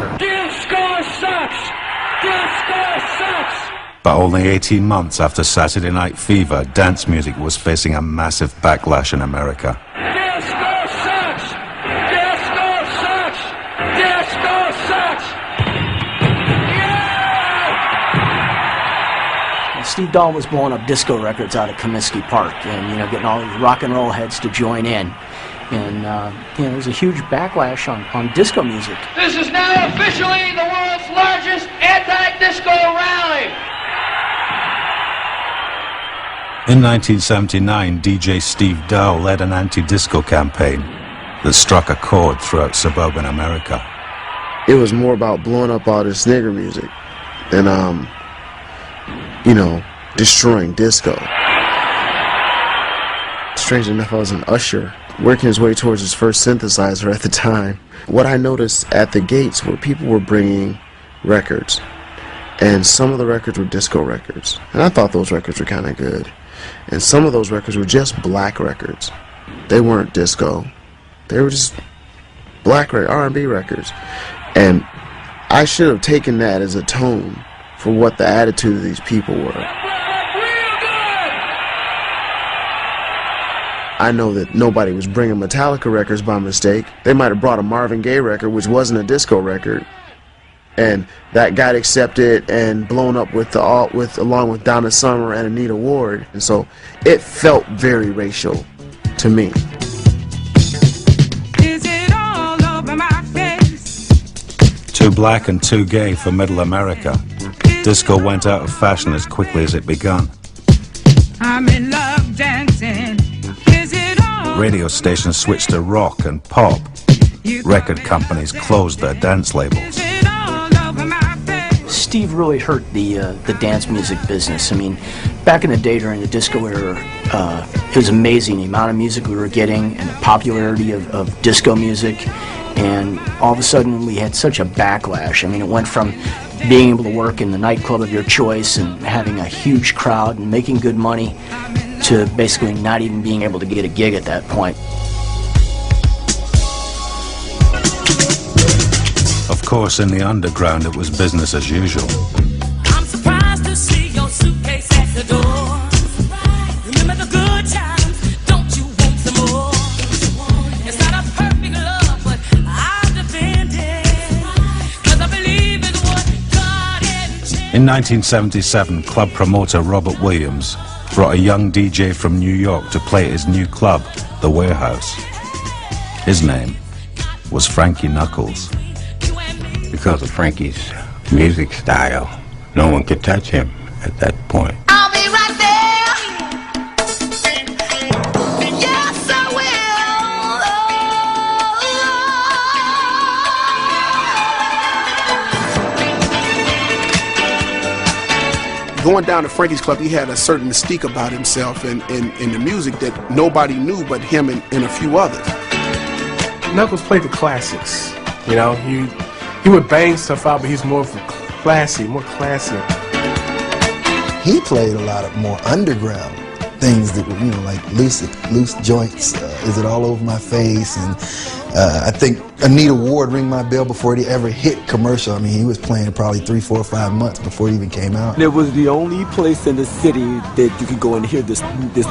culture. Disco sucks! Disco sucks! But only 18 months after Saturday Night Fever, dance music was facing a massive backlash in America. Disco sucks! Disco sucks! Disco sucks! Yeah! Steve Dahl was blowing up disco records out at Comiskey Park and, getting all these rock and roll heads to join in. And, there was a huge backlash on disco music. This is now officially the world's largest anti-disco rally! In 1979, DJ Steve Dahl led an anti-disco campaign that struck a chord throughout suburban America. It was more about blowing up all this nigger music than, destroying disco. Strange enough, I was an usher, working his way towards his first synthesizer at the time. What I noticed at the gates were people were bringing records, and some of the records were disco records, and I thought those records were kind of good. And some of those records were just black records. They weren't disco. They were just black R&B records. And I should have taken that as a tone for what the attitude of these people were. I know that nobody was bringing Metallica records by mistake. They might have brought a Marvin Gaye record, which wasn't a disco record, and that got accepted and blown up along with Donna Summer and Anita Ward, and so it felt very racial to me. Is it all over my face? Too black and too gay for middle America, disco went out of fashion as quickly as it began. I'm in love dancing. Is it all? Radio stations switched to rock and pop. Record companies closed their dance labels. Steve really hurt the dance music business. I mean, back in the day during the disco era, it was amazing the amount of music we were getting and the popularity of disco music. And all of a sudden, we had such a backlash. I mean, it went from being able to work in the nightclub of your choice and having a huge crowd and making good money to basically not even being able to get a gig at that point. Of course, in the underground, it was business as usual. I'm surprised to see your suitcase at the door. Remember the good times, don't you want some more? It's not a perfect love, but I'll defend it, 'cause I believe in what God intended. In 1977, club promoter Robert Williams brought a young DJ from New York to play at his new club, The Warehouse. His name was Frankie Knuckles. Because of Frankie's music style, no one could touch him at that point. I'll be right there. Yes, I will. Going down to Frankie's club, he had a certain mystique about himself and the music that nobody knew but him and a few others. Knuckles played the classics. He would bang stuff out, but he's more classy. He played a lot of more underground things that were, like loose joints. Is It All Over My Face? And I think Anita Ward Ring My Bell before it ever hit commercial. I mean, he was playing probably 3, 4, 5 months before it even came out. It was the only place in the city that you could go and hear this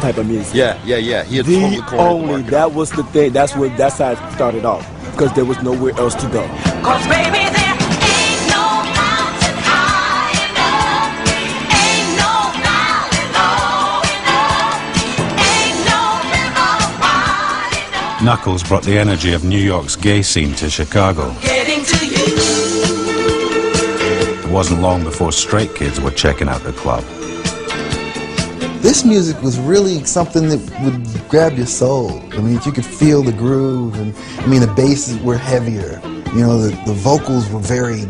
type of music. Yeah. He had totally cornered the market. That was the thing. That's how it started off, because there was nowhere else to go. 'Cause baby, there ain't no mountain high enough, ain't no valley low enough, ain't no river wide enough. Knuckles brought the energy of New York's gay scene to Chicago. Getting to you. It wasn't long before straight kids were checking out the club. This music was really something that would grab your soul. I mean, you could feel the groove, and the basses were heavier. The vocals were very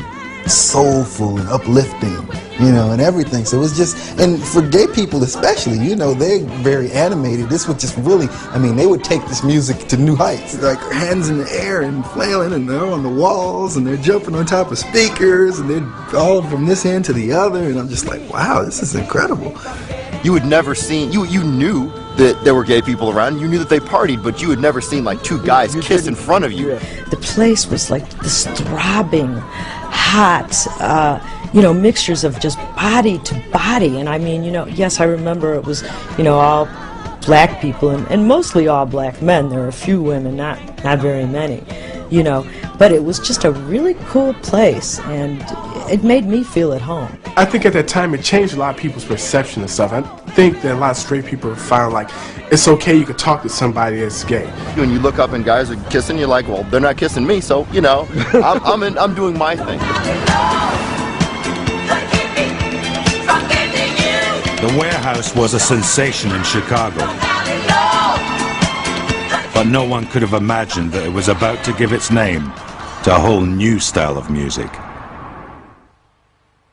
soulful and uplifting, and everything. So it was just, and for gay people especially, they're very animated. This was just really, they would take this music to new heights. Like hands in the air and flailing, and they're on the walls, and they're jumping on top of speakers, and they're all from this end to the other, and I'm just like, wow, this is incredible. You had never seen, you knew that there were gay people around, you knew that they partied, but you had never seen like two guys kiss in front of you. The place was like this throbbing hot, mixtures of just body to body. And I mean, yes, I remember it was, all black people and mostly all black men. There were a few women, not very many, but it was just a really cool place, and it made me feel at home. I think at that time it changed a lot of people's perception of stuff. I think that a lot of straight people found like it's okay, you could talk to somebody that's gay. When you look up and guys are kissing, you're like, well, they're not kissing me, so I'm doing my thing. The Warehouse was a sensation in Chicago, but no one could have imagined that it was about to give its name to a whole new style of music.